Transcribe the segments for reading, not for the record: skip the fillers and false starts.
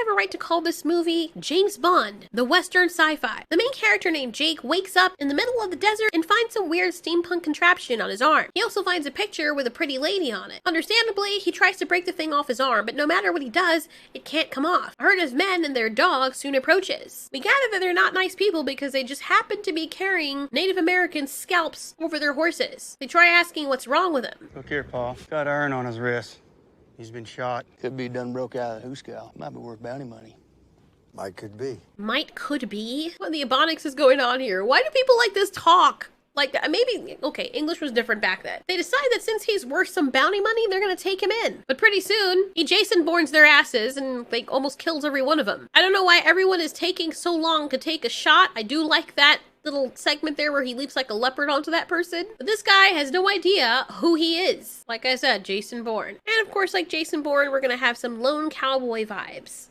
have a right to call this movie James Bond, the Western sci-fi. The main character named Jake wakes up in the middle of the desert and finds a weird steampunk contraption on his arm. He also finds a picture with a pretty lady on it. Understandably, he tries to break the thing off his arm, but no matter what he does, it can't come off. A herd of men and their dog soon approaches. We gather that they're not nice people because they just happen to be carrying Native American scalps over their horses. They try asking what's wrong with him. Look here, Paul. Got an iron on his wrist. He's been shot. Could be done broke out of the hooscow. Might be worth bounty money. Might could be. Might could be? What the ebonics is going on here? Why do people like this talk? Like, maybe, okay, English was different back then. They decide that since he's worth some bounty money, they're gonna take him in. But pretty soon, he Jason Bournes their asses and, like, almost kills every one of them. I don't know why everyone is taking so long to take a shot. I do like that little segment there where he leaps like a leopard onto that person. But this guy has no idea who he is. Like I said, Jason Bourne. And of course, like Jason Bourne, we're gonna have some lone cowboy vibes.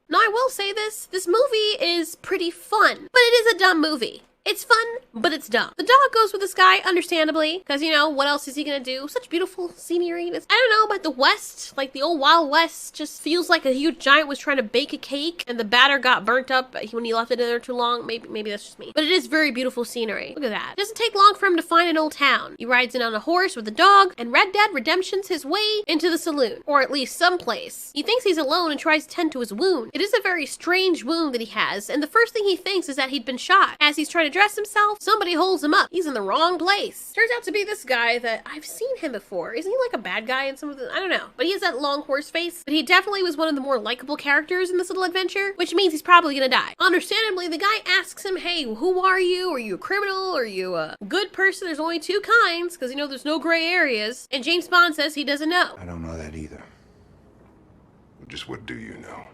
Now, I will say this movie is pretty fun, but it is a dumb movie. It's fun, but it's dumb. The dog goes with this guy, understandably, because, you know, what else is he gonna do? Such beautiful scenery. I don't know, but the West, like the old Wild West, just feels like a huge giant was trying to bake a cake, and the batter got burnt up when he left it in there too long. Maybe that's just me. But it is very beautiful scenery. Look at that. It doesn't take long for him to find an old town. He rides in on a horse with a dog, and Red Dead Redemption's his way into the saloon, or at least someplace. He thinks he's alone and tries to tend to his wound. It is a very strange wound that he has, and the first thing he thinks is that he'd been shot. As he's trying to dress himself, somebody holds him up. He's in the wrong place. Turns out to be this guy that I've seen him before. Isn't he like a bad guy in some of the, I don't know. But he has that long horse face. But he definitely was one of the more likable characters in this little adventure, which means he's probably gonna die. Understandably, the guy asks him, hey, who are you? Are you a criminal? Are you a good person? There's only two kinds, because you know there's no gray areas. And James Bond says he doesn't know. I don't know that either. Just what do you know?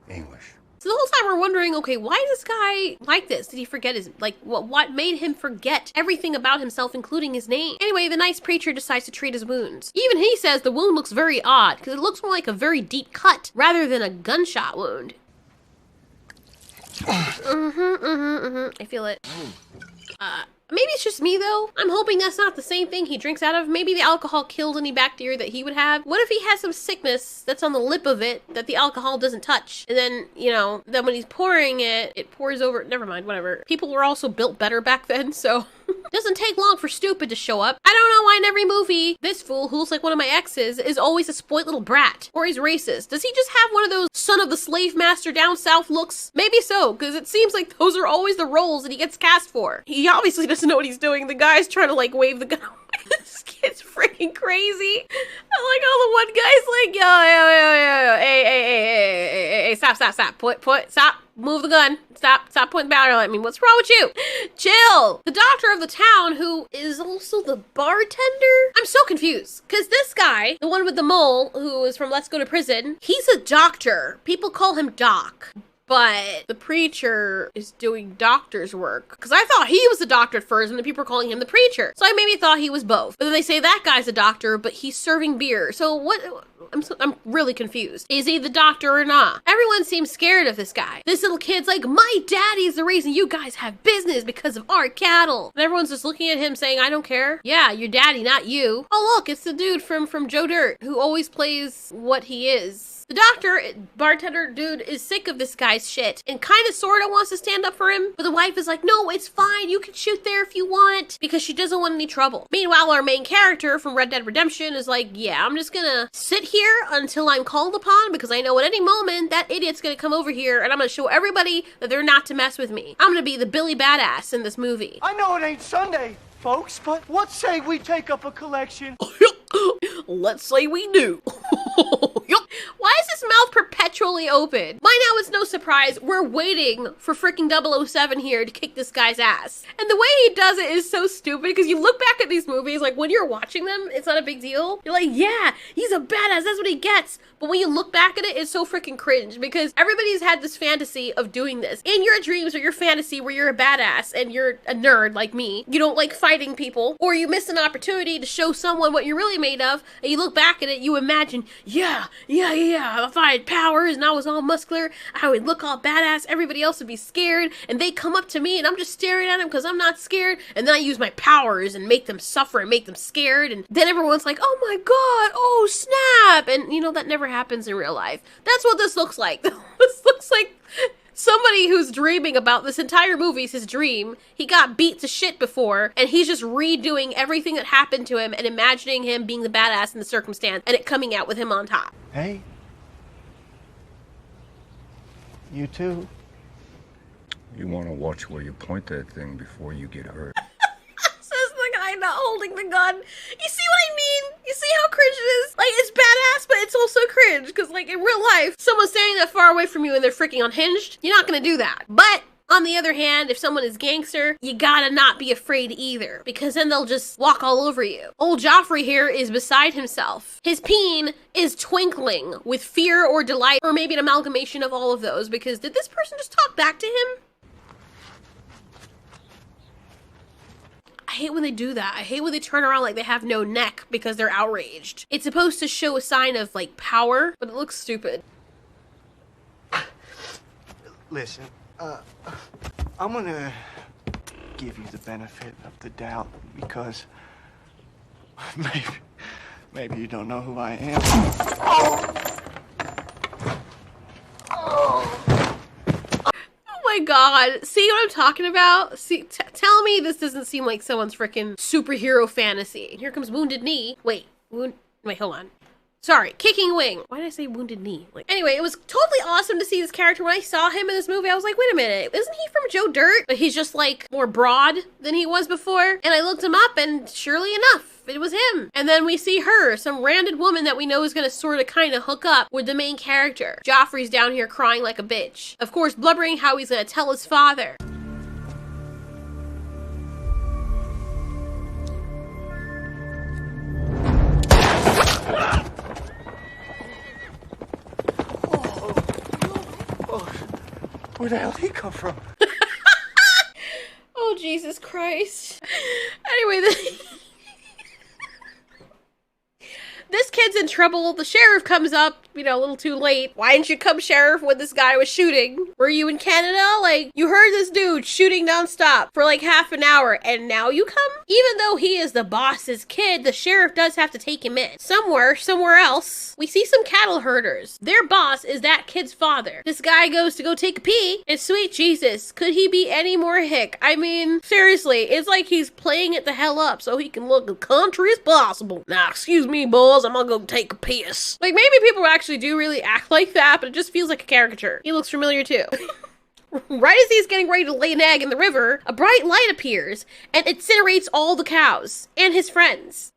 English. So the whole time we're wondering, okay, why is this guy like this? Did he forget his, like, what made him forget everything about himself, including his name? Anyway, the nice preacher decides to treat his wounds. Even he says the wound looks very odd, because it looks more like a very deep cut, rather than a gunshot wound. I feel it. Maybe it's just me, though. I'm hoping that's not the same thing he drinks out of. Maybe the alcohol killed any bacteria that he would have. What if he has some sickness that's on the lip of it that the alcohol doesn't touch? And then, you know, then when he's pouring it, it pours over. Never mind, whatever. People were also built better back then, so doesn't take long for stupid to show up. I don't know why in every movie, this fool, who looks like one of my exes, is always a spoiled little brat. Or he's racist. Does he just have one of those son of the slave master down south looks? Maybe so, because it seems like those are always the roles that he gets cast for. He obviously doesn't know what he's doing. The guy's trying to, like, wave the gun away. This kid's freaking crazy. I like how the one guy's like, yo, hey, stop, stop, move the gun, stop pointing the barrel at me. What's wrong with you? Chill. The doctor of the town, who is also the bartender. I'm so confused, because this guy, the one with the mole, who is from Let's Go to Prison, he's a doctor. People call him Doc. But the preacher is doing doctor's work. Because I thought he was a doctor at first, and the people were calling him the preacher. So I maybe thought he was both. But then they say that guy's a doctor, but he's serving beer. So what? I'm really confused. Is he the doctor or not? Everyone seems scared of this guy. This little kid's like, my daddy's the reason you guys have business because of our cattle. And everyone's just looking at him saying, I don't care. Yeah, your daddy, not you. Oh, look, it's the dude from Joe Dirt who always plays what he is. The doctor, bartender dude, is sick of this guy's shit and kind of sort of wants to stand up for him. But the wife is like, no, it's fine. You can shoot there if you want, because she doesn't want any trouble. Meanwhile, our main character from Red Dead Redemption is like, yeah, I'm just gonna sit here until I'm called upon, because I know at any moment that idiot's gonna come over here and I'm gonna show everybody that they're not to mess with me. I'm gonna be the Billy Badass in this movie. I know it ain't Sunday, folks, but what say we take up a collection? Let's say we do. Why is his mouth perpetually open? By now, it's no surprise we're waiting for freaking 007 here to kick this guy's ass. And the way he does it is so stupid, because you look back at these movies, like when you're watching them, it's not a big deal. You're like, yeah, he's a badass, that's what he gets. But when you look back at it, it's so freaking cringe, because everybody's had this fantasy of doing this. In your dreams or your fantasy where you're a badass and you're a nerd like me, you don't like fighting people, or you miss an opportunity to show someone what you're really made of, and you look back at it, you imagine, yeah, if I had powers, powers and I was all muscular, I would look all badass, everybody else would be scared, and they come up to me and I'm just staring at them because I'm not scared, and then I use my powers and make them suffer and make them scared, and then everyone's like, oh my god, oh snap, and you know, that never happens in real life. That's what this looks like. This looks like somebody who's dreaming about this entire movie's his dream. He got beat to shit before, and he's just redoing everything that happened to him and imagining him being the badass in the circumstance and it coming out with him on top. Hey. You too. You want to watch where you point that thing before you get hurt. Says the guy not holding the gun. You see what I mean? You see how cringe it is? Like, it's badass, but it's also cringe. Because, like, in real life, someone's standing that far away from you and they're freaking unhinged, you're not gonna do that. But on the other hand, if someone is gangster, you gotta not be afraid either, because then they'll just walk all over you. Old Joffrey here is beside himself. His peen is twinkling with fear or delight, or maybe an amalgamation of all of those, because did this person just talk back to him? I hate when they do that. I hate when they turn around like they have no neck because they're outraged. It's supposed to show a sign of, like, power, but it looks stupid. Listen, I'm gonna give you the benefit of the doubt because maybe you don't know who I am. Oh my god. See what I'm talking about? See, tell me this doesn't seem like someone's freaking superhero fantasy. Here comes Wounded Knee. Wait, hold on. Sorry, Kicking Wing. Why did I say Wounded Knee? Like, anyway, it was totally awesome to see this character. When I saw him in this movie, I was like, wait a minute, isn't he from Joe Dirt? But he's just like more broad than he was before. And I looked him up and surely enough, it was him. And then we see her, some random woman that we know is gonna sort of kind of hook up with the main character. Joffrey's down here crying like a bitch. Of course, blubbering how he's gonna tell his father. Where the hell did he come from? Oh, Jesus Christ. Anyway, this kid's in trouble. The sheriff comes up, you know, a little too late. Why didn't you come, sheriff, when this guy was shooting? Were you in Canada? Like, you heard this dude shooting nonstop for like half an hour, and now you come? Even though he is the boss's kid, the sheriff does have to take him in. Somewhere else, we see some cattle herders. Their boss is that kid's father. This guy goes to go take a pee, and sweet Jesus, could he be any more hick? I mean, seriously, it's like he's playing it the hell up so he can look as country as possible. Nah, excuse me, boys, I'm gonna go take a piss. Like, maybe people actually do really act like that, but it just feels like a caricature. He looks familiar too. Right as he's getting ready to lay an egg in the river, a bright light appears and incinerates all the cows and his friends.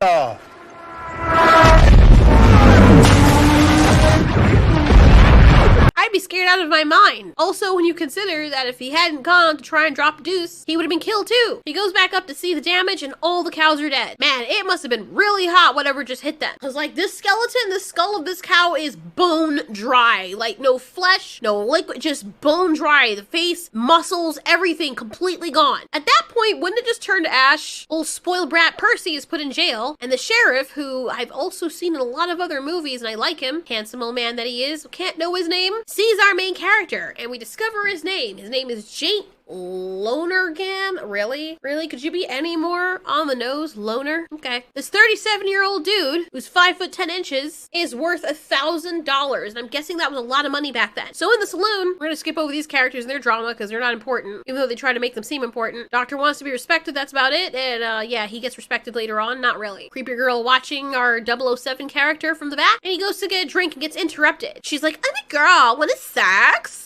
I'd be scared out of my mind. Also, when you consider that if he hadn't gone to try and drop a deuce, he would have been killed too. He goes back up to see the damage and all the cows are dead. Man, it must have been really hot whatever just hit them. Cause like this skeleton, the skull of this cow is bone dry. Like no flesh, no liquid, just bone dry. The face, muscles, everything completely gone. At that point, wouldn't it just turn to ash? Old spoiled brat Percy is put in jail, and the sheriff, who I've also seen in a lot of other movies and I like him, handsome old man that he is, can't know his name, sees our main character, and we discover his name. His name is Jake Lonergan? Really? Really? Could you be any more on the nose? Loner? Okay. This 37-year-old dude, who's 5'10" is worth $1,000, and I'm guessing that was a lot of money back then. So in the saloon, we're gonna skip over these characters and their drama because they're not important, even though they try to make them seem important. Doctor wants to be respected, that's about it, and yeah, he gets respected later on, not really. Creepy girl watching our 007 character from the back, and he goes to get a drink and gets interrupted. She's like, I'm a girl, what is sex?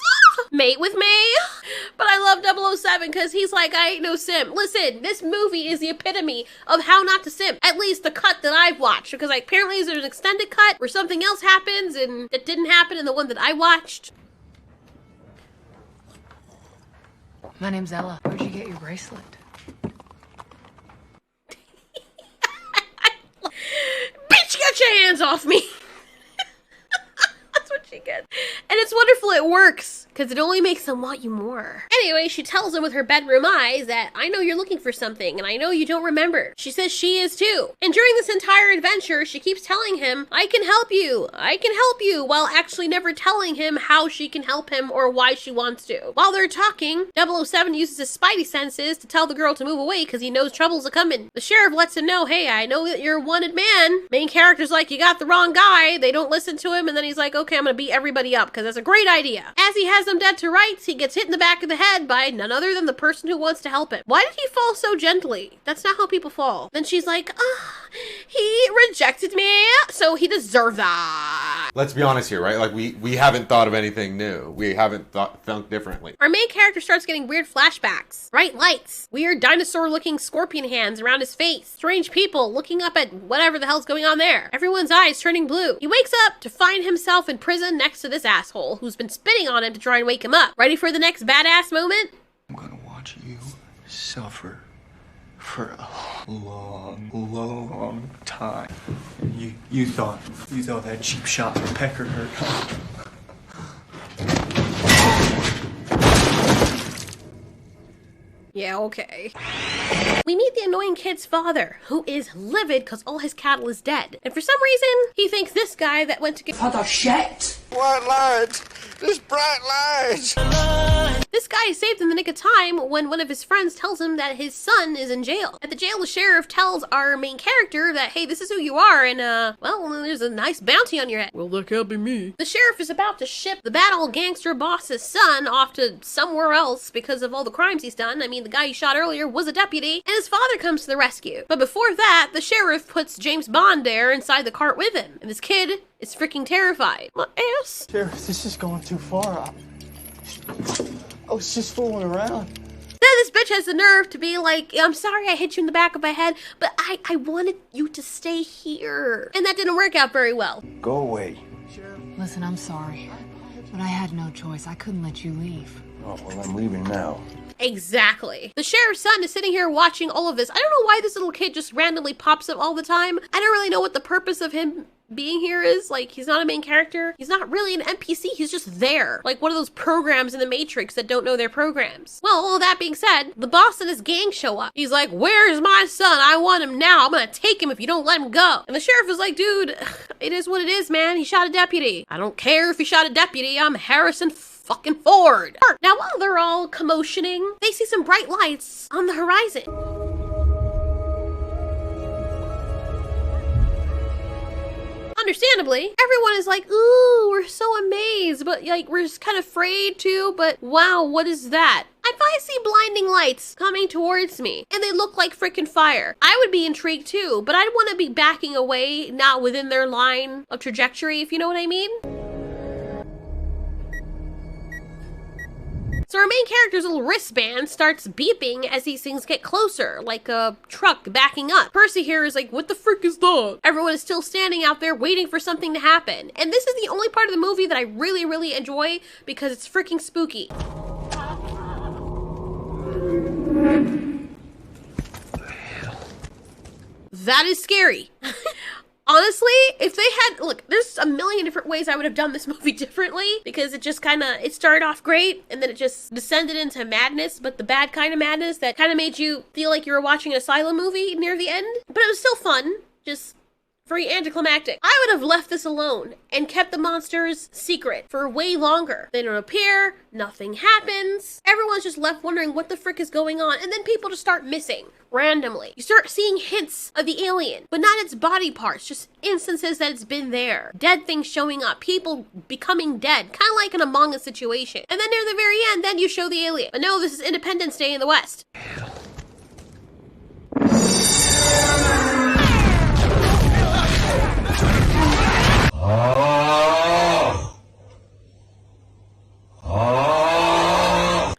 Mate with me? But I love 007 because he's like, I ain't no simp. Listen, this movie is the epitome of how not to simp. At least the cut that I've watched. Because like, apparently there's an extended cut where something else happens and it didn't happen in the one that I watched. My name's Ella. Where'd you get your bracelet? Bitch, get your hands off me! That's what she gets. And it's wonderful, it works. Because it only makes them want you more. Anyway, she tells him with her bedroom eyes that, I know you're looking for something, and I know you don't remember. She says she is too. And during this entire adventure, she keeps telling him, I can help you, while actually never telling him how she can help him or why she wants to. While they're talking, 007 uses his spidey senses to tell the girl to move away because he knows trouble's a-coming. The sheriff lets him know, hey, I know that you're a wanted man. Main character's like, you got the wrong guy. They don't listen to him, and then he's like, okay, I'm gonna beat everybody up because that's a great idea. As he has them dead to rights, he gets hit in the back of the head by none other than the person who wants to help him. Why did he fall so gently? That's not how people fall. Then she's like, he rejected me, so he deserved that. Let's be honest here, right? Like, we haven't thought of anything new. We haven't thunk differently. Our main character starts getting weird flashbacks. Bright lights, weird dinosaur-looking scorpion hands around his face, strange people looking up at whatever the hell's going on there. Everyone's eyes turning blue. He wakes up to find himself in prison next to this asshole who's been spitting on him to try and wake him up. Ready for the next badass moment? I'm gonna watch you suffer for a long time. And you thought that cheap shot at Pecker hurt, huh? Yeah, okay. We meet the annoying kid's father, who is livid because all his cattle is dead. And for some reason, he thinks this guy that went to get Father shit! White lights! There's bright lights! this guy is saved in the nick of time when one of his friends tells him that his son is in jail. At the jail, the sheriff tells our main character that, hey, this is who you are, and well, there's a nice bounty on your head. Well, that can't be me. The sheriff is about to ship the bad old gangster boss's son off to somewhere else because of all the crimes he's done. I mean, the guy he shot earlier was a deputy, and his father comes to the rescue. But before that, the sheriff puts James Bond there inside the cart with him, and this kid is freaking terrified. My ass. Sheriff, this is going too far. I was just fooling around. Then this bitch has the nerve to be like, I'm sorry I hit you in the back of my head, but I wanted you to stay here. And that didn't work out very well. Go away. Listen, I'm sorry, but I had no choice. I couldn't let you leave. Oh, well, I'm leaving now. Exactly. The sheriff's son is sitting here watching all of this. I don't know why this little kid just randomly pops up all the time. I don't really know what the purpose of him being here is. Like, he's not a main character. He's not really an NPC. He's just there. Like one of those programs in the Matrix that don't know their programs. Well, all that being said, the boss and his gang show up. He's like, where's my son? I want him now. I'm gonna take him if you don't let him go. And the sheriff is like, dude, it is what it is, man. He shot a deputy. I don't care if he shot a deputy. I'm Harrison fucking Ford. Now, while they're all commotioning, they see some bright lights on the horizon. Understandably, everyone is like, ooh, we're so amazed, but like, we're just kind of afraid too, but wow, what is that? If I see blinding lights coming towards me and they look like freaking fire, I would be intrigued too, but I'd want to be backing away, not within their line of trajectory, if you know what I mean. So our main character's little wristband starts beeping as these things get closer, like a truck backing up. Percy here is like, what the frick is that? Everyone is still standing out there waiting for something to happen. And this is the only part of the movie that I really, really enjoy because it's freaking spooky. That is scary. Honestly, if they had, look, there's a million different ways I would have done this movie differently because it just kind of, it started off great and then it just descended into madness, but the bad kind of madness that kind of made you feel like you were watching an Asylum movie near the end. But it was still fun, just very anticlimactic. I would have left this alone and kept the monsters secret for way longer. They don't appear, nothing happens. Everyone's just left wondering what the frick is going on, and then people just start missing randomly. You start seeing hints of the alien, but not its body parts, just instances that it's been there. Dead things showing up, people becoming dead, kind of like an Among Us situation. And then near the very end, then you show the alien. But no, this is Independence Day in the West.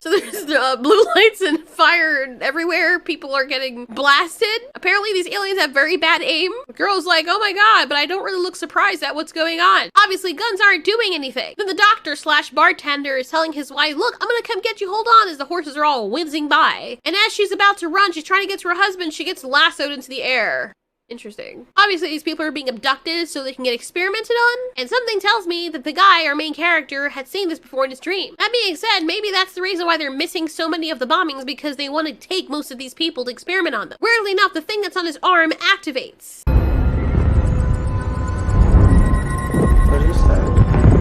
So there's blue lights and fire everywhere. People are getting blasted. Apparently these aliens have very bad aim. The girl's like, oh my god, but I don't really look surprised at what's going on. Obviously guns aren't doing anything. Then the doctor / bartender is telling his wife, look, I'm gonna come get you, hold on, as the horses are all whizzing by. And as she's about to run, she's trying to get to her husband, she gets lassoed into the air. Interesting. Obviously, these people are being abducted so they can get experimented on, and something tells me that the guy, our main character, had seen this before in his dream. That being said, maybe that's the reason why they're missing so many of the bombings, because they want to take most of these people to experiment on them. Weirdly enough, the thing that's on his arm activates.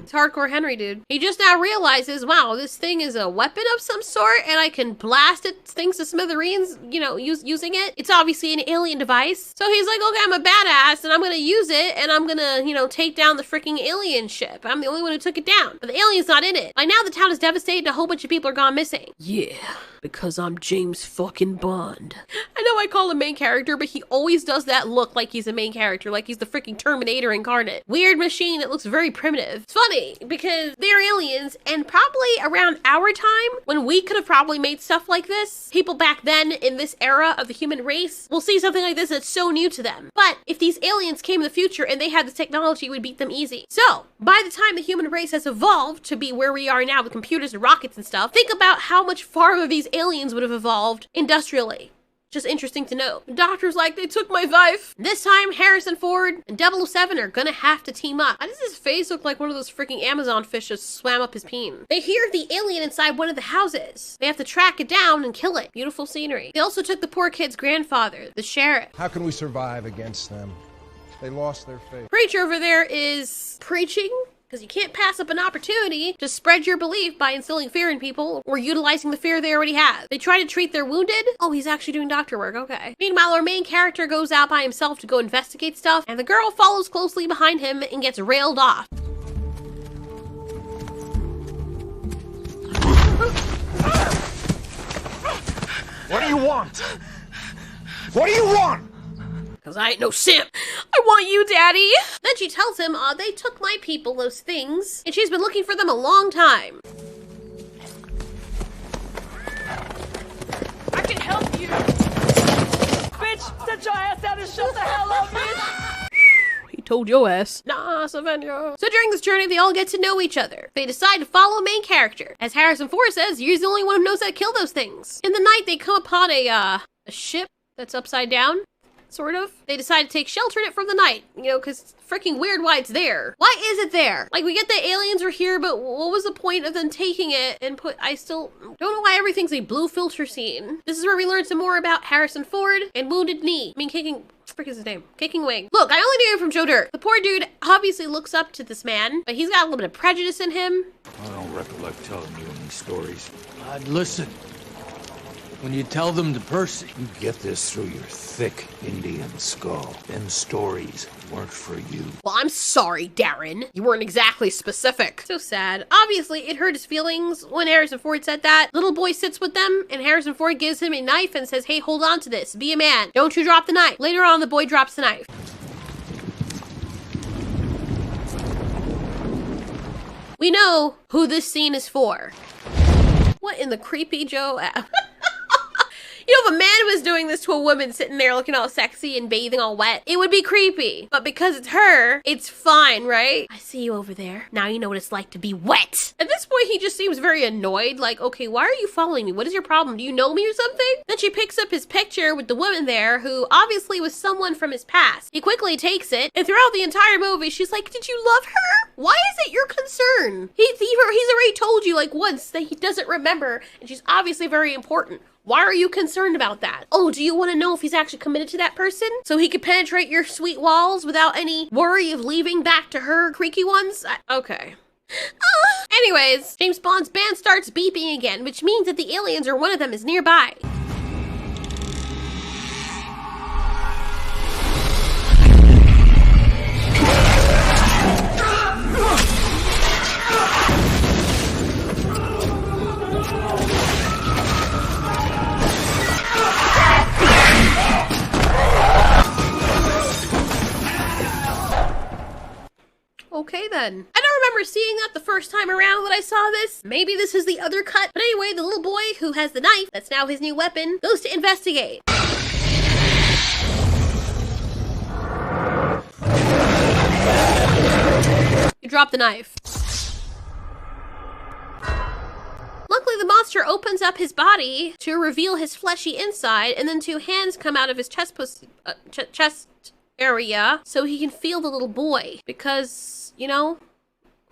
It's hardcore Henry, dude. He just now realizes, wow, this thing is a weapon of some sort, and I can blast it things to smithereens, you know, using it. It's obviously an alien device. So he's like, okay, I'm a badass, and I'm gonna use it, and I'm gonna, you know, take down the freaking alien ship. I'm the only one who took it down. But the alien's not in it. By now, the town is devastated, and a whole bunch of people are gone missing. Yeah, because I'm James fucking Bond. I know I call him main character, but he always does that look like he's a main character, like he's the freaking Terminator incarnate. Weird machine that looks very primitive. It's funny because they're aliens, and probably around our time, when we could have probably made stuff like this, people back then in this era of the human race will see something like this that's so new to them. But if these aliens came in the future and they had this technology, we'd beat them easy. So by the time the human race has evolved to be where we are now with computers and rockets and stuff, think about how much farther these aliens would have evolved industrially. Just interesting to know. The doctor's like, they took my wife. This time, Harrison Ford and 007 are gonna have to team up. Why does his face look like one of those freaking Amazon fish just swam up his peen? They hear the alien inside one of the houses. They have to track it down and kill it. Beautiful scenery. They also took the poor kid's grandfather, the sheriff. How can we survive against them? They lost their faith. Preacher over there is preaching, because you can't pass up an opportunity to spread your belief by instilling fear in people or utilizing the fear they already have. They try to treat their wounded. Oh, he's actually doing doctor work. Okay. Meanwhile, our main character goes out by himself to go investigate stuff, and the girl follows closely behind him and gets railed off. What do you want? What do you want? Cause I ain't no simp. I want you, Daddy. Then she tells him, they took my people, those things, and she's been looking for them a long time. I can help you. Bitch, sit your ass down and shut the hell up, bitch. He told your ass. Nah, Savannah. So during this journey, they all get to know each other. They decide to follow a main character. As Harrison Ford says, you're the only one who knows how to kill those things. In the night, they come upon a ship that's upside down. Sort of. They decide to take shelter in it from the night, you know, because it's freaking weird why it's there. Why is it there? Like, we get the aliens are here, but what was the point of them taking it and I still don't know why everything's a blue filter scene. This is where we learn some more about Harrison Ford and Wounded Knee. I mean, Kicking Wing. Look, I only knew him from Joe Dirt. The poor dude obviously looks up to this man, but he's got a little bit of prejudice in him. I don't recollect telling you any stories. I'd listen. When you tell them to Percy. You get this through your thick Indian skull. Them stories weren't for you. Well, I'm sorry, Darren. You weren't exactly specific. So sad. Obviously, it hurt his feelings when Harrison Ford said that. Little boy sits with them, and Harrison Ford gives him a knife and says, hey, hold on to this. Be a man. Don't you drop the knife. Later on, the boy drops the knife. We know who this scene is for. What in the creepy Joe app? You know, if a man was doing this to a woman sitting there looking all sexy and bathing all wet, it would be creepy. But because it's her, it's fine, right? I see you over there. Now you know what it's like to be wet. At this point, he just seems very annoyed. Like, okay, why are you following me? What is your problem? Do you know me or something? Then she picks up his picture with the woman there, who obviously was someone from his past. He quickly takes it, and throughout the entire movie, she's like, did you love her? Why is it your concern? He's already told you like once that he doesn't remember, and she's obviously very important. Why are you concerned about that? Oh, do you want to know if he's actually committed to that person? So he could penetrate your sweet walls without any worry of leaving back to her creaky ones? Okay. Anyways, James Bond's band starts beeping again, which means that the aliens or one of them is nearby. Okay then. I don't remember seeing that the first time around that I saw this. Maybe this is the other cut. But anyway, the little boy who has the knife, that's now his new weapon, goes to investigate. You drop the knife. Luckily, the monster monster opens up his body to reveal his fleshy inside, and then 2 hands come out of his chest area so he can feel the little boy. Because, you know,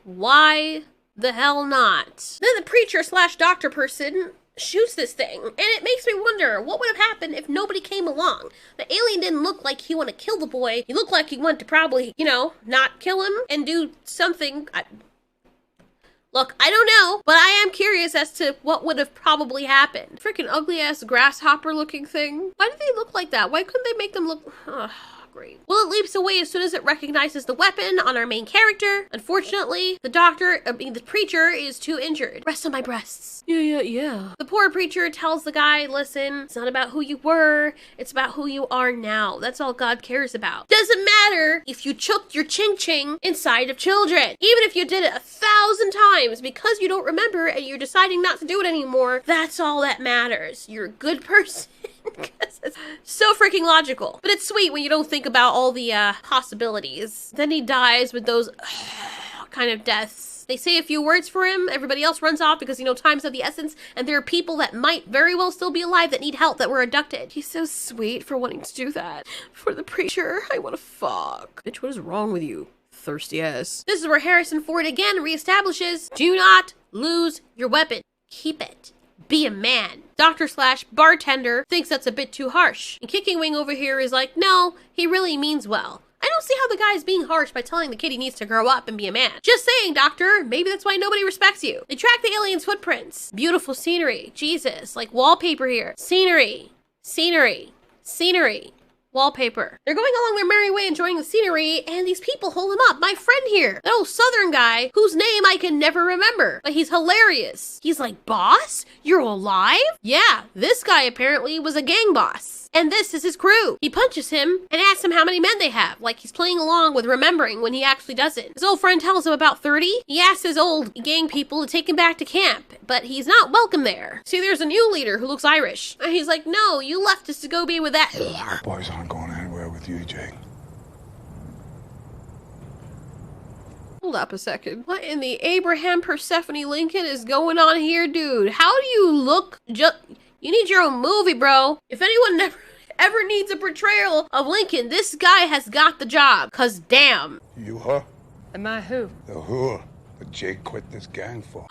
why the hell not? Then the preacher / doctor person shoots this thing, and it makes me wonder what would have happened if nobody came along. The alien didn't look like he wanted to kill the boy. He looked like he wanted to probably, you know, not kill him and do something. Look, I don't know, but I am curious as to what would have probably happened. Freaking ugly-ass grasshopper-looking thing. Why did they look like that? Why couldn't they make them look... Great. Well, it leaps away as soon as it recognizes the weapon on our main character. Unfortunately, the preacher is too injured. Rest on my breasts. Yeah. The poor preacher tells the guy, listen, it's not about who you were, it's about who you are now. That's all God cares about. Doesn't matter if you choked your ching-ching inside of children. Even if you did it 1,000 times, because you don't remember and you're deciding not to do it anymore, that's all that matters. You're a good person. It's so freaking logical. But it's sweet when you don't think about all the possibilities. Then he dies with those kind of deaths. They say a few words for him, everybody else runs off because, you know, time's of the essence, and there are people that might very well still be alive that need help, that were abducted. He's so sweet for wanting to do that. For the preacher, I want to fuck. Bitch, what is wrong with you? Thirsty ass. This is where Harrison Ford again reestablishes, do not lose your weapon. Keep it. Be a man. Doctor / bartender thinks that's a bit too harsh. And Kicking Wing over here is like, no, he really means well. I don't see how the guy is being harsh by telling the kid he needs to grow up and be a man. Just saying, doctor, maybe that's why nobody respects you. They track the alien's footprints. Beautiful scenery. Jesus, like wallpaper here. Scenery. Wallpaper. They're going along their merry way enjoying the scenery, and these people hold him up. My friend here, that old southern guy whose name I can never remember, but he's hilarious. He's like, boss? You're alive? Yeah, this guy apparently was a gang boss. And this is his crew. He punches him and asks him how many men they have, like he's playing along with remembering when he actually doesn't. His old friend tells him about 30. He asks his old gang people to take him back to camp, but he's not welcome there. See, there's a new leader who looks Irish. And he's like, no, you left us to go be with that. Boys aren't going anywhere with you, Jake. Hold up a second. What in the Abraham Persephone Lincoln is going on here, dude? How do you look You need your own movie, bro. If anyone ever needs a portrayal of Lincoln, this guy has got the job. Cause damn. You her? Am I who? The whore that Jake quit this gang for.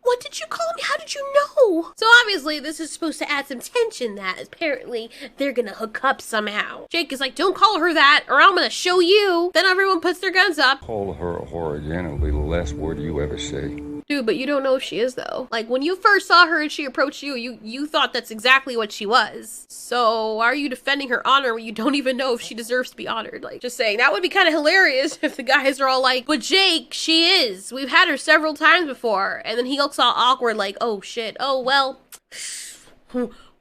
What did you call me? How did you know? So obviously this is supposed to add some tension that apparently they're gonna hook up somehow. Jake is like, don't call her that or I'm gonna show you. Then everyone puts their guns up. Call her a whore again, it'll be the last word you ever say. Dude, but you don't know if she is though. Like when you first saw her and she approached you, you thought that's exactly what she was. So why are you defending her honor when you don't even know if she deserves to be honored? Like, just saying, that would be kind of hilarious if the guys are all like, but Jake, she is. We've had her several times before. And then he looks all awkward like, oh shit, oh well,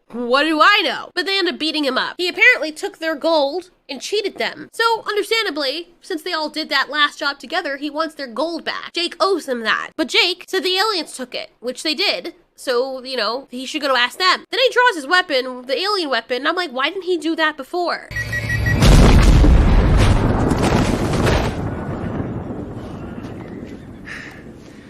what do I know? But they end up beating him up. He apparently took their gold and cheated them. So, understandably, since they all did that last job together, he wants their gold back. Jake owes them that. But Jake said the aliens took it, which they did. So, you know, he should go to ask them. Then he draws his weapon, the alien weapon, and I'm like, why didn't he do that before?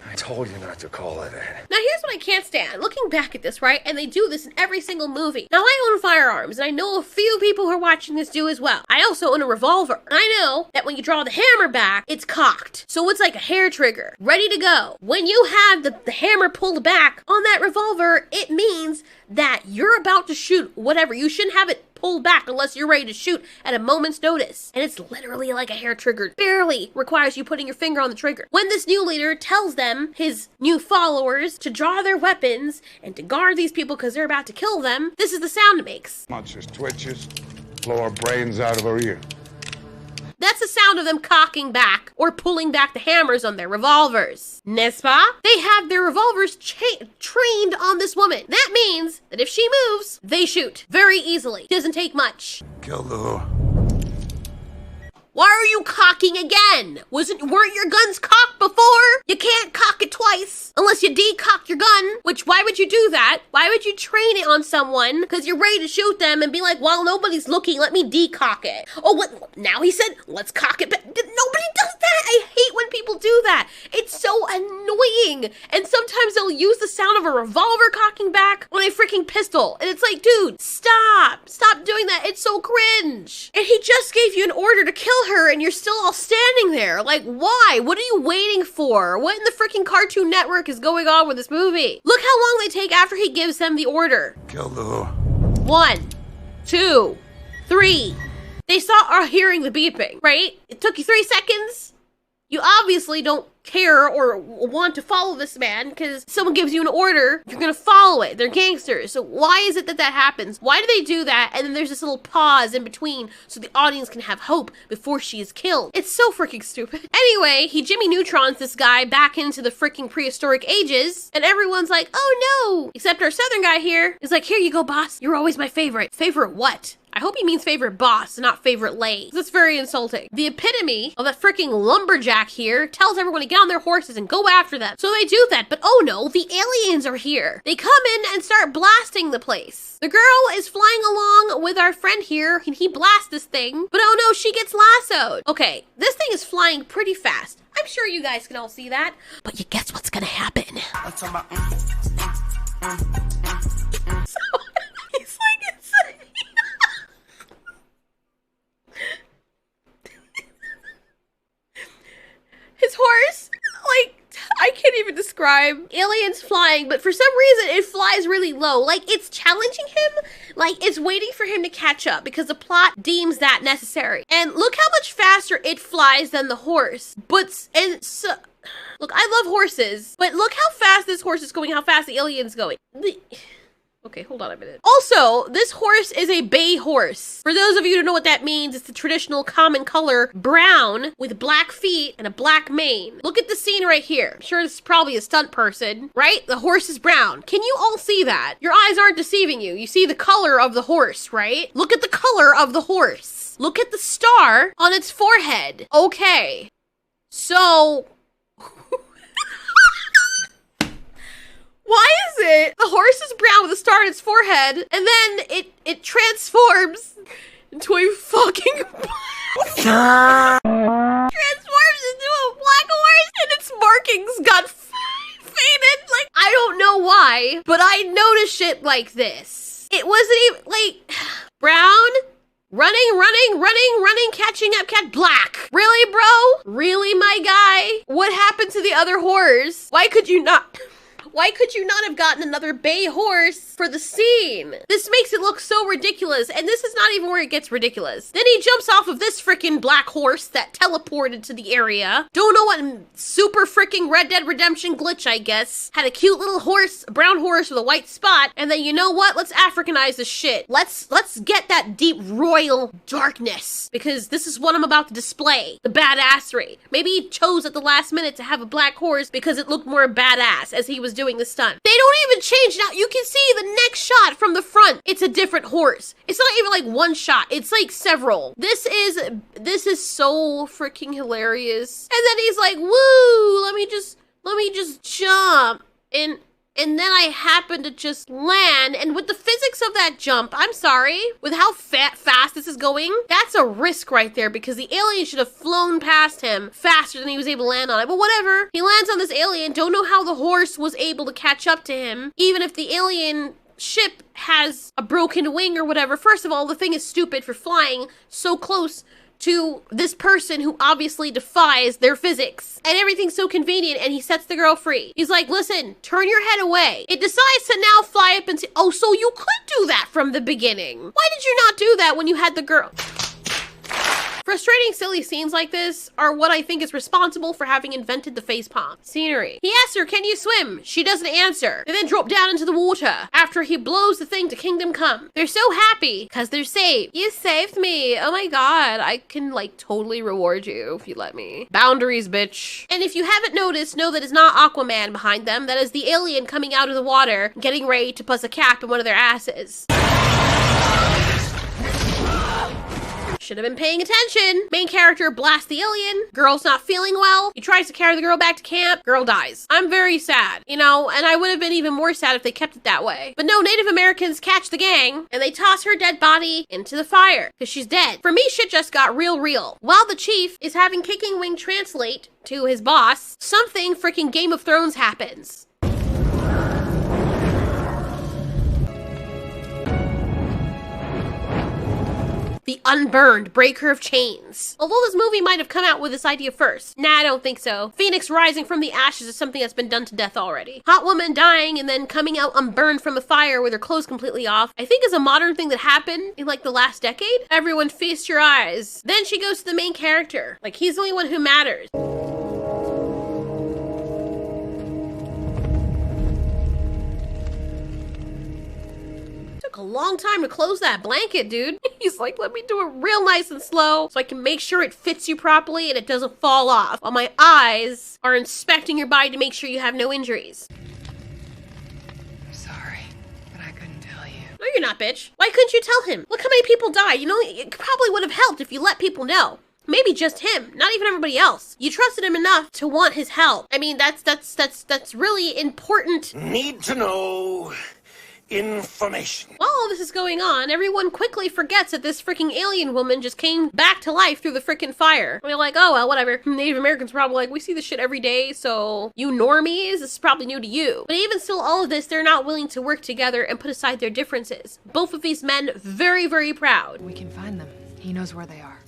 I told you not to call it that. Now here's what I can't stand. Looking back at this, right? And they do this in every single movie. Now I own firearms, and I know a few people who are watching this do as well. I also own a revolver. I know that when you draw the hammer back, it's cocked. So it's like a hair trigger, ready to go. When you have the hammer pulled back on that revolver, it means that you're about to shoot whatever. You shouldn't have it pulled back unless you're ready to shoot at a moment's notice. And it's literally like a hair trigger. Barely requires you putting your finger on the trigger. When this new leader tells them, his new followers, to draw their weapons and to guard these people because they're about to kill them, this is the sound it makes. Much as twitches, blow our brains out of her ear. That's the sound of them cocking back or pulling back the hammers on their revolvers. N'est-ce pas? They have their revolvers trained on this woman. That means that if she moves, they shoot very easily. Doesn't take much. Kill the whore. Why are you cocking again? Weren't your guns cocked before? You can't cock it twice unless you decock your gun, which why would you do that? Why would you train it on someone because you're ready to shoot them and be like, well, nobody's looking, let me decock it. Oh, what? Now he said, let's cock it back. Nobody does that. I hate when people do that. It's so annoying. And sometimes they'll use the sound of a revolver cocking back on a freaking pistol. And it's like, dude, stop. Stop doing that. It's so cringe. And he just gave you an order to kill her and you're still all standing there. Like, why? What are you waiting for? What in the freaking Cartoon Network is going on with this movie? Look how long they take after he gives them the order. Kill the whore. 1, 2, 3. They are hearing the beeping, right? It took you 3 seconds. You obviously don't care or want to follow this man because someone gives you an order, you're gonna follow it. They're gangsters. So why is it that that happens? Why do they do that? And then there's this little pause in between so the audience can have hope before she is killed. It's so freaking stupid. Anyway, he Jimmy Neutrons this guy back into the freaking prehistoric ages and everyone's like, oh no! Except our southern guy here is like, here you go, boss. You're always my favorite. Favorite what? I hope he means favorite boss, not favorite lay. That's very insulting. The epitome of a freaking lumberjack here tells everyone to get on their horses and go after them. So they do that, but oh no, the aliens are here. They come in and start blasting the place. The girl is flying along with our friend here, and he blasts this thing, but oh no, she gets lassoed. Okay, this thing is flying pretty fast. I'm sure you guys can all see that, but you guess what's gonna happen? So, he's like insane. His horse, like, I can't even describe. Aliens flying, but for some reason it flies really low. Like, it's challenging him. Like, it's waiting for him to catch up because the plot deems that necessary. And look how much faster it flies than the horse. Look, I love horses, but look how fast this horse is going, how fast the alien's going. Okay, hold on a minute. Also, this horse is a bay horse. For those of you who don't know what that means, it's the traditional common color brown with black feet and a black mane. Look at the scene right here. I'm sure this is probably a stunt person, right? The horse is brown. Can you all see that? Your eyes aren't deceiving you. You see the color of the horse, right? Look at the color of the horse. Look at the star on its forehead. Okay. So... why is it the horse is brown with a star on its forehead, and then it transforms into a fucking transforms into a black horse, and its markings got faded? Like, I don't know why, but I noticed shit like this. It wasn't even, like, brown, running, catching up, black. Really, bro? Really, my guy? What happened to the other horse? Why could you not have gotten another bay horse for the scene? This makes it look so ridiculous, and this is not even where it gets ridiculous. Then he jumps off of this freaking black horse that teleported to the area. Don't know what super freaking Red Dead Redemption glitch, I guess. Had a cute little horse, a brown horse with a white spot, and then you know what? Let's Africanize this shit. Let's get that deep royal darkness, because this is what I'm about to display. The badassery. Maybe he chose at the last minute to have a black horse because it looked more badass as he was doing the stunt. They don't even change now. You can see the next shot from the front. It's a different horse. It's not even like one shot. It's like several. This is so freaking hilarious. And then he's like, woo, let me just jump. And then I happen to just land, and with the physics of that jump, I'm sorry, with how fast this is going, that's a risk right there, because the alien should have flown past him faster than he was able to land on it. But whatever, he lands on this alien, don't know how the horse was able to catch up to him, even if the alien ship has a broken wing or whatever. First of all, the thing is stupid for flying so close to this person who obviously defies their physics. And everything's so convenient, and he sets the girl free. He's like, listen, turn your head away. It decides to now fly up and say, oh, so you could do that from the beginning. Why did you not do that when you had the girl? Frustrating, silly scenes like this are what I think is responsible for having invented the facepalm. Scenery. He asks her, can you swim? She doesn't answer. They then drop down into the water after he blows the thing to kingdom come. They're so happy because they're saved. You saved me. Oh my god. I can like totally reward you if you let me. Boundaries, bitch. And if you haven't noticed, know that it's not Aquaman behind them. That is the alien coming out of the water, getting ready to bust a cap in one of their asses. Should have been paying attention. Main character blasts the alien. Girl's not feeling well. He tries to carry the girl back to camp. Girl dies. I'm very sad, you know, and I would have been even more sad if they kept it that way. But no, Native Americans catch the gang and they toss her dead body into the fire because she's dead. For me, shit just got real. While the chief is having Kicking Wing translate to his boss, something freaking Game of Thrones happens. The Unburned Breaker of Chains. Although this movie might have come out with this idea first. Nah, I don't think so. Phoenix rising from the ashes is something that's been done to death already. Hot woman dying and then coming out unburned from a fire with her clothes completely off, I think is a modern thing that happened in like the last decade. Everyone feast your eyes. Then she goes to the main character. Like he's the only one who matters. A long time to close that blanket, dude. He's like, let me do it real nice and slow so I can make sure it fits you properly and it doesn't fall off, while my eyes are inspecting your body to make sure you have no injuries. I'm sorry, but I couldn't tell you. No, you're not, bitch. Why couldn't you tell him? Look how many people died. You know, it probably would have helped if you let people know. Maybe just him, not even everybody else. You trusted him enough to want his help. I mean, that's really important. Need to know information. While all this is going on, everyone quickly forgets that this freaking alien woman just came back to life through the freaking fire. We're like, oh, well, whatever. Native Americans probably like, we see this shit every day, so you normies, this is probably new to you. But even still, all of this, they're not willing to work together and put aside their differences. Both of these men, very proud. We can find them. He knows where they are.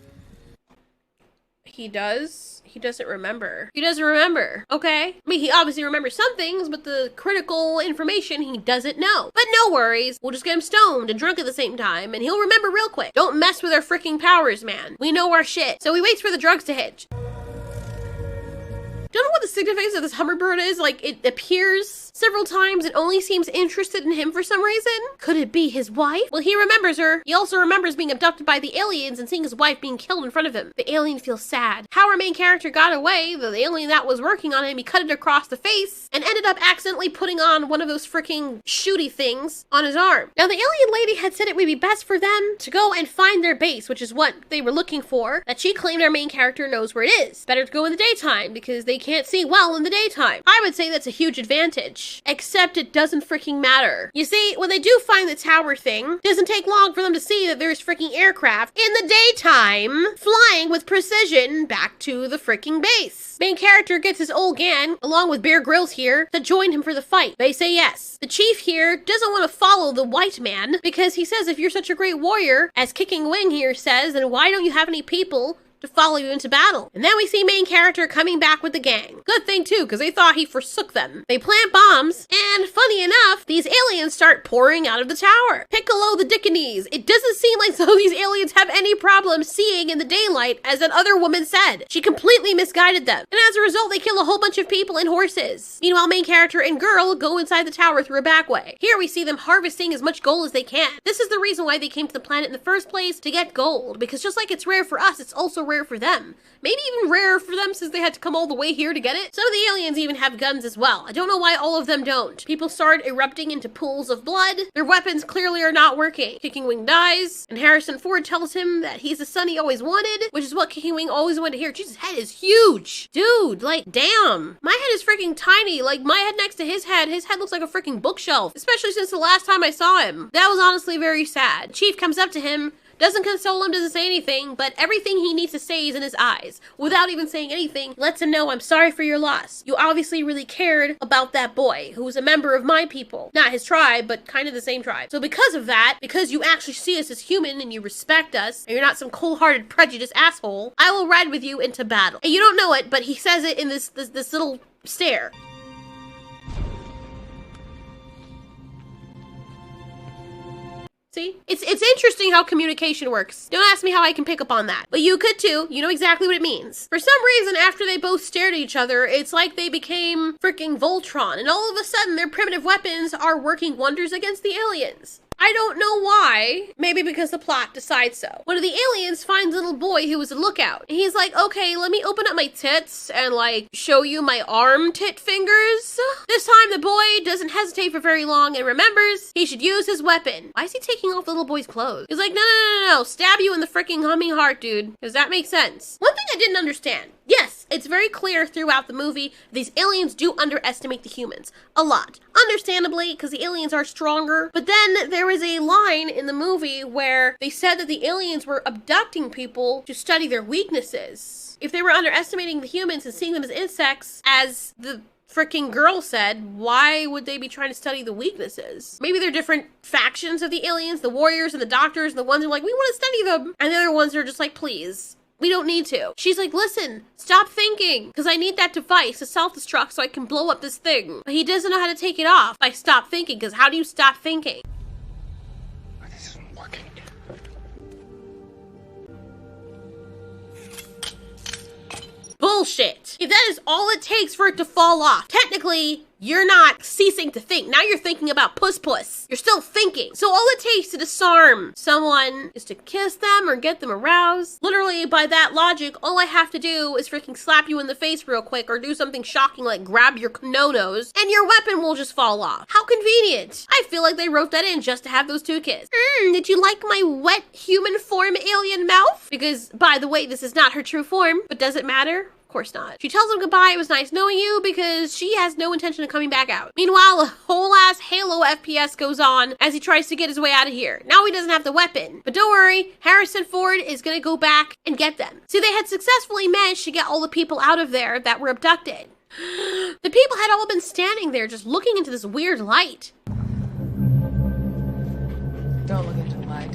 He does? He doesn't remember. He doesn't remember, okay? I mean, he obviously remembers some things, but the critical information he doesn't know. But no worries, we'll just get him stoned and drunk at the same time, and he'll remember real quick. Don't mess with our freaking powers, man. We know our shit. So he waits for the drugs to hit. Don't know what the significance of this hummingbird is. Like, it appears several times and only seems interested in him for some reason. Could it be his wife? Well, he remembers her. He also remembers being abducted by the aliens and seeing his wife being killed in front of him. The alien feels sad. How our main character got away, the alien that was working on him, he cut it across the face and ended up accidentally putting on one of those freaking shooty things on his arm. Now, the alien lady had said it would be best for them to go and find their base, which is what they were looking for, that she claimed our main character knows where it is. Better to go in the daytime because they can't see well in the daytime. I would say that's a huge advantage, except it doesn't freaking matter. You see, when they do find the tower thing, it doesn't take long for them to see that there's freaking aircraft in the daytime flying with precision back to the freaking base. Main character gets his old gang, along with Bear Grylls here, to join him for the fight. They say yes. The chief here doesn't want to follow the white man because he says if you're such a great warrior, as Kicking Wing here says, then why don't you have any people to follow you into battle? And then we see main character coming back with the gang. Good thing too, because they thought he forsook them. They plant bombs, and funny enough, these aliens start pouring out of the tower. Piccolo the Dickanese. It doesn't seem like some of these aliens have any problem seeing in the daylight, as that other woman said. She completely misguided them. And as a result, they kill a whole bunch of people and horses. Meanwhile, main character and girl go inside the tower through a back way. Here we see them harvesting as much gold as they can. This is the reason why they came to the planet in the first place, to get gold. Because just like it's rare for us, it's also rare for them. Maybe even rarer for them since they had to come all the way here to get it. Some of the aliens even have guns as well. I don't know why all of them don't. People start erupting into pools of blood. Their weapons clearly are not working. Kicking Wing dies, and Harrison Ford tells him that he's the son he always wanted, which is what Kicking Wing always wanted to hear. Jesus, head is huge. Dude, like, damn. My head is freaking tiny. Like, my head next to his head looks like a freaking bookshelf, especially since the last time I saw him. That was honestly very sad. Chief comes up to him, doesn't console him, doesn't say anything, but everything he needs to say is in his eyes. Without even saying anything, lets him know, I'm sorry for your loss. You obviously really cared about that boy, who was a member of my people. Not his tribe, but kind of the same tribe. So because of that, because you actually see us as human and you respect us, and you're not some cold-hearted, prejudiced asshole, I will ride with you into battle. And you don't know it, but he says it in this little stare. See? It's interesting how communication works. Don't ask me how I can pick up on that. But you could too. You know exactly what it means. For some reason, after they both stared at each other, it's like they became freaking Voltron. And all of a sudden, their primitive weapons are working wonders against the aliens. I don't know why. Maybe because the plot decides so. One of the aliens finds a little boy who was a lookout. And he's like, okay, let me open up my tits and like show you my arm tit fingers. This time the boy doesn't hesitate for very long and remembers he should use his weapon. Why is he taking off the little boy's clothes? He's like, no, stab you in the freaking humming heart, dude. Because that makes sense. One thing I didn't understand. Yes, it's very clear throughout the movie these aliens do underestimate the humans. A lot. Understandably, because the aliens are stronger. But then there was a line in the movie where they said that the aliens were abducting people to study their weaknesses. If they were underestimating the humans and seeing them as insects, as the freaking girl said, why would they be trying to study the weaknesses? Maybe they're different factions of the aliens, the warriors and the doctors, and the ones who are like, we want to study them. And the other ones are just like, please. We don't need to. She's like, listen, stop thinking, because I need that device to self-destruct so I can blow up this thing. But he doesn't know how to take it off by stop thinking, because how do you stop thinking? This isn't working. Bullshit. If that is all it takes for it to fall off, technically, you're not ceasing to think. Now you're thinking about puss. You're still thinking. So all it takes to disarm someone is to kiss them or get them aroused. Literally, by that logic, all I have to do is freaking slap you in the face real quick or do something shocking like grab your knonos and your weapon will just fall off. How convenient. I feel like they wrote that in just to have those two kids. Did you like my wet human form alien mouth? Because, by the way, this is not her true form, but does it matter? Of course not. She tells him goodbye, it was nice knowing you, because she has no intention of coming back out. Meanwhile, a whole ass Halo FPS goes on as he tries to get his way out of here. Now he doesn't have the weapon. But don't worry, Harrison Ford is gonna go back and get them. See, they had successfully managed to get all the people out of there that were abducted. The people had all been standing there just looking into this weird light. Don't look into the light.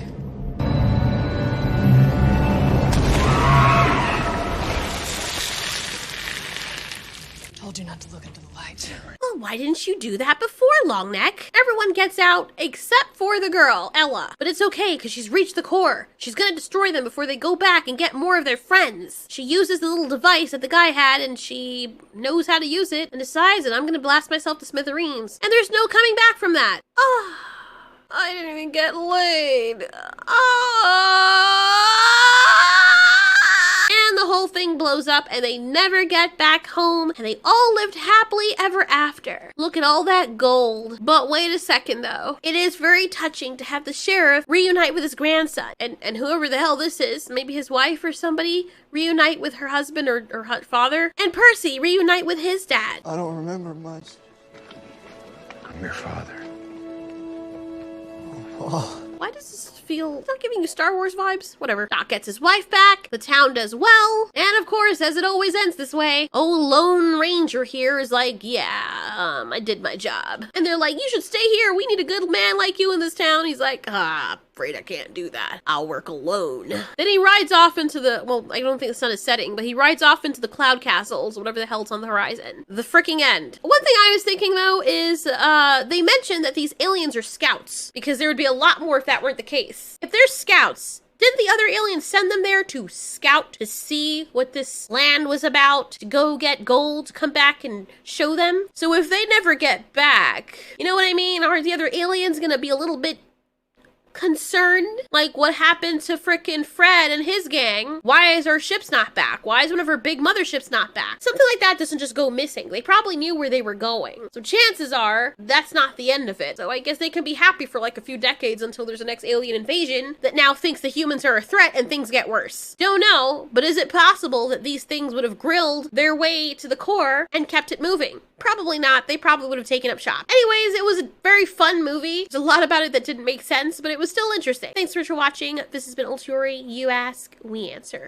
Told you not to look into the light. Well, why didn't you do that before, Longneck? Everyone gets out except for the girl, Ella. But it's okay, because she's reached the core. She's gonna destroy them before they go back and get more of their friends. She uses the little device that the guy had, and she knows how to use it, and decides that I'm gonna blast myself to smithereens. And there's no coming back from that. Oh, I didn't even get laid. And the whole thing blows up and they never get back home and they all lived happily ever after. Look at all that gold. But wait a second though. It is very touching to have the sheriff reunite with his grandson and whoever the hell this is, maybe his wife or somebody, reunite with her husband or her father, and Percy reunite with his dad. I don't remember much. I'm your father. Oh. Why does this feel, not giving you Star Wars vibes? Whatever. Doc gets his wife back, the town does well, and of course, as it always ends this way, old Lone Ranger here is like, yeah, I did my job. And they're like, you should stay here, we need a good man like you in this town. He's like, afraid I can't do that. I'll work alone. Then he rides off into the, well, I don't think the sun is setting, but he rides off into the cloud castles, whatever the hell's on the horizon. The freaking end. One thing I was thinking though is, they mentioned that these aliens are scouts, because there would be a lot more if that weren't the case. If they're scouts, didn't the other aliens send them there to scout, to see what this land was about, to go get gold, to come back and show them? So if they never get back, you know what I mean? Are the other aliens gonna be a little bit concerned? Like what happened to frickin' Fred and his gang? Why is our ship's not back? Why is one of our big mothership's not back? Something like that doesn't just go missing. They probably knew where they were going. So chances are that's not the end of it. So I guess they can be happy for like a few decades until there's a next alien invasion that now thinks the humans are a threat and things get worse. Don't know, but is it possible that these things would have grilled their way to the core and kept it moving? Probably not. They probably would have taken up shop. Anyways, it was a very fun movie. There's a lot about it that didn't make sense, but it was still interesting. Thanks so much for watching. This has been Ultiori. You ask, we answer.